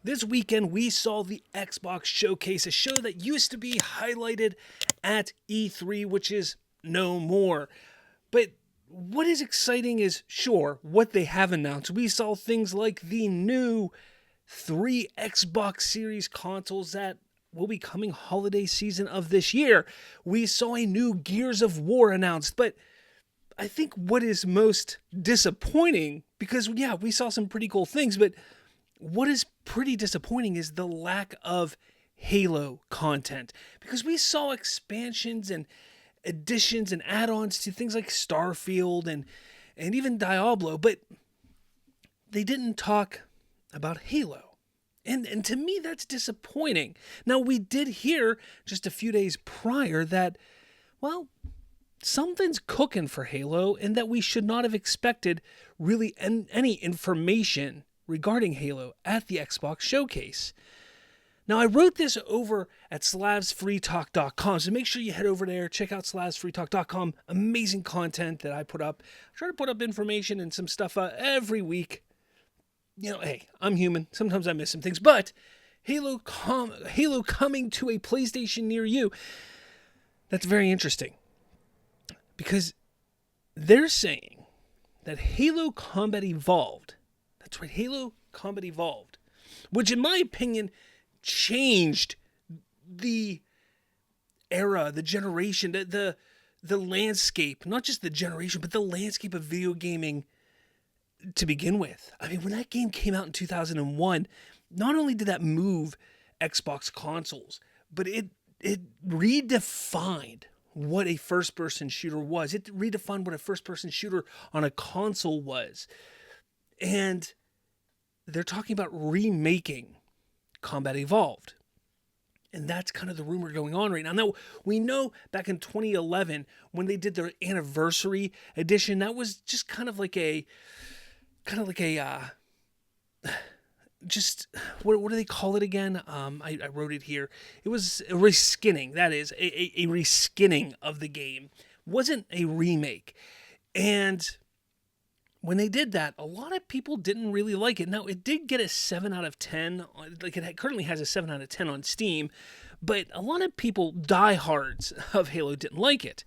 This weekend, we saw the Xbox Showcase, a show that used to be highlighted at E3, which is no more. But what is exciting is, sure, what they have announced. We saw things like the new 3 Xbox Series consoles that will be coming holiday season of this year. We saw a new Gears of War announced, but I think what is most disappointing, because yeah, we saw some pretty cool things, but what is pretty disappointing is the lack of Halo content, because we saw expansions and additions and add-ons to things like Starfield and even Diablo, but they didn't talk about Halo. And to me, that's disappointing. Now, we did hear just a few days prior that, well, something's cooking for Halo, and that we should not have expected really any information regarding Halo at the Xbox Showcase. Now, I wrote this over at slavsfreetalk.com, so make sure you head over there, check out slavsfreetalk.com. Amazing content that I put up. I try to put up information and some stuff every week. You know, hey, I'm human. Sometimes I miss some things, but Halo coming to a PlayStation near you, that's very interesting. Because they're saying that Halo Combat Evolved, that's right, Halo Combat Evolved, which in my opinion changed the era, the generation, the landscape, not just the generation, but the landscape of video gaming to begin with. I mean, when that game came out in 2001, not only did that move Xbox consoles, but it redefined what a first-person shooter was. It redefined what a first-person shooter on a console was. And they're talking about remaking Combat Evolved. And that's kind of the rumor going on right now. Now, we know back in 2011, when they did their anniversary edition, that was just just what do they call it again? I wrote it here. It was a reskinning. That is a reskinning of the game. Wasn't a remake. And when they did that, a lot of people didn't really like it. Now, it did get a 7 out of 10. Like, it currently has a 7 out of 10 on Steam. But a lot of people, diehards of Halo, didn't like it.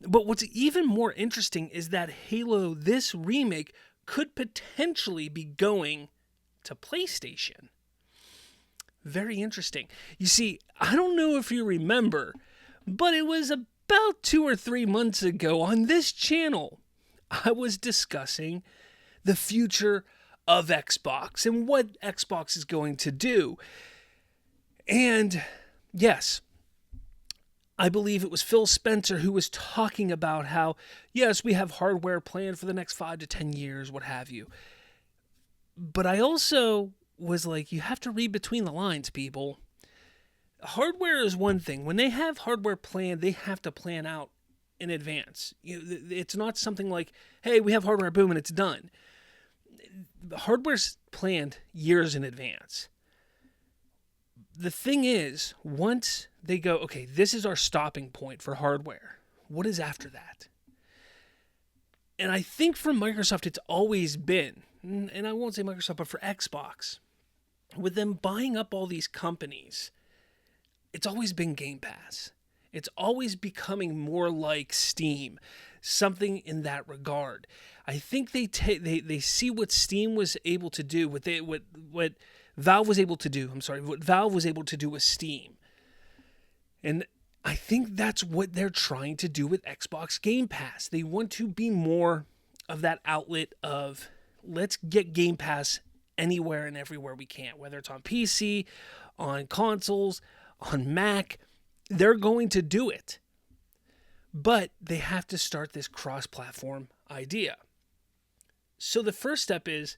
But what's even more interesting is that Halo, this remake, could potentially be going to PlayStation. Very interesting. You see, I don't know if you remember, but it was about 2 or 3 months ago on this channel, I was discussing the future of Xbox and what Xbox is going to do. And yes, I believe it was Phil Spencer who was talking about how, yes, we have hardware planned for the next 5 to 10 years, what have you. But I also was like, you have to read between the lines, people. Hardware is one thing. When they have hardware planned, they have to plan out in advance. It's not something like, hey, we have hardware, boom, and it's done. Hardware's planned years in advance. The thing is, once they go, okay, this is our stopping point for hardware, what is after that? And I think for Microsoft, it's always been, and I won't say Microsoft, but for Xbox, with them buying up all these companies, it's always been Game Pass. It's always becoming more like Steam, something in that regard. I think they see what Steam was able to do, what Valve was able to do. What Valve was able to do with Steam. And I think that's what they're trying to do with Xbox Game Pass. They want to be more of that outlet of, let's get Game Pass anywhere and everywhere we can, whether it's on PC, on consoles, on Mac. They're going to do it. But they have to start this cross-platform idea. So the first step is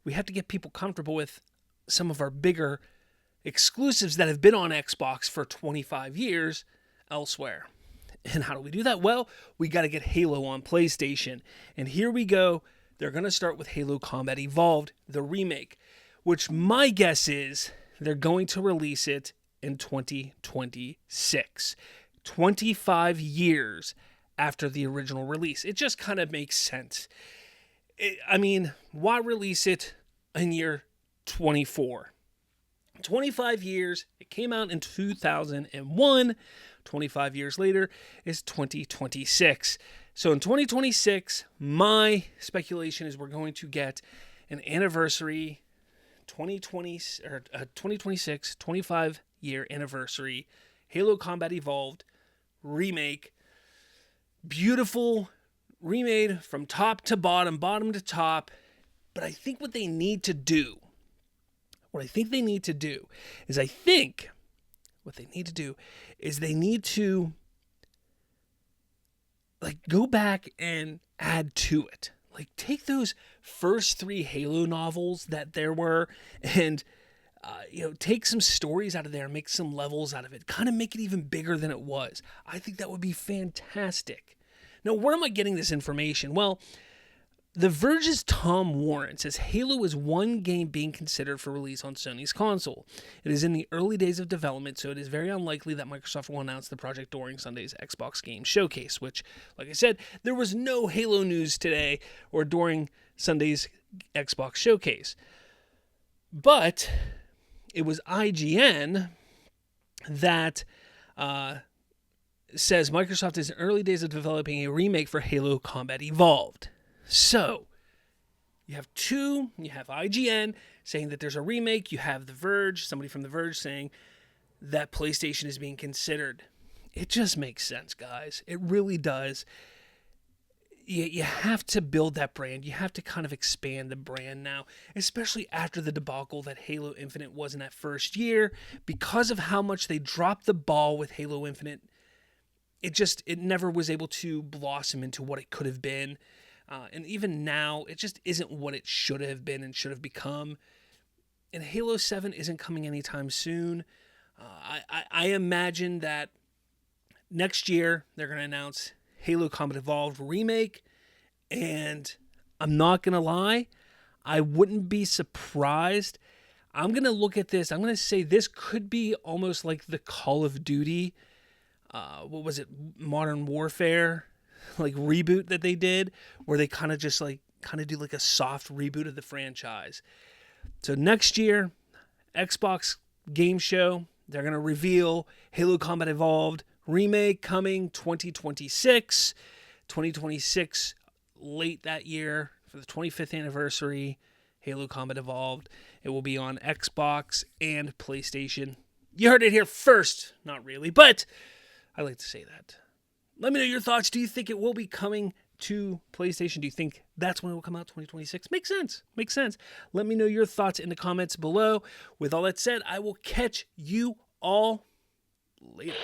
we have to get people comfortable with some of our bigger exclusives that have been on Xbox for 25 years elsewhere. And how do we do that? Well, we got to get Halo on PlayStation. And here we go. They're going to start with Halo Combat Evolved, the remake, which my guess is they're going to release it in 2026. 25 years after the original release. It just kind of makes sense. I mean, why release it in year 24? 25 years. It came out in 2001. 25 years later is 2026. So in 2026, my speculation is we're going to get an anniversary 2026 25-year anniversary Halo Combat Evolved remake. Beautiful, remade from top to bottom, bottom to top. But I think what they need to do is they need to like go back and add to it. Like take those first 3 Halo novels that there were and take some stories out of there, make some levels out of it, kind of make it even bigger than it was. I think that would be fantastic. Now, where am I getting this information? Well, The Verge's Tom Warren says Halo is one game being considered for release on Sony's console. It is in the early days of development, so it is very unlikely that Microsoft will announce the project during Sunday's Xbox Game Showcase, which, like I said, there was no Halo news today or during Sunday's Xbox Showcase. But it was IGN that says Microsoft is in early days of developing a remake for Halo Combat Evolved. So, you have IGN saying that there's a remake. You have The Verge, somebody from The Verge saying that PlayStation is being considered. It just makes sense, guys. It really does. You have to build that brand. You have to kind of expand the brand now, especially after the debacle that Halo Infinite was in that first year. Because of how much they dropped the ball with Halo Infinite, it never was able to blossom into what it could have been. And even now, it just isn't what it should have been and should have become. And Halo 7 isn't coming anytime soon. I imagine that next year they're going to announce Halo Combat Evolved Remake. And I'm not going to lie, I wouldn't be surprised. I'm going to look at this. I'm going to say this could be almost like the Call of Duty, Modern Warfare, like reboot that they did, where they kind of do like a soft reboot of the franchise. So next year, Xbox Game Show, they're going to reveal Halo Combat Evolved Remake coming 2026. 2026, late that year for the 25th anniversary, Halo Combat Evolved. It will be on Xbox and PlayStation. You heard it here first. Not really, but I like to say that. Let me know your thoughts. Do you think it will be coming to PlayStation? Do you think that's when it will come out, 2026? Makes sense. Let me know your thoughts in the comments below. With all that said, I will catch you all later.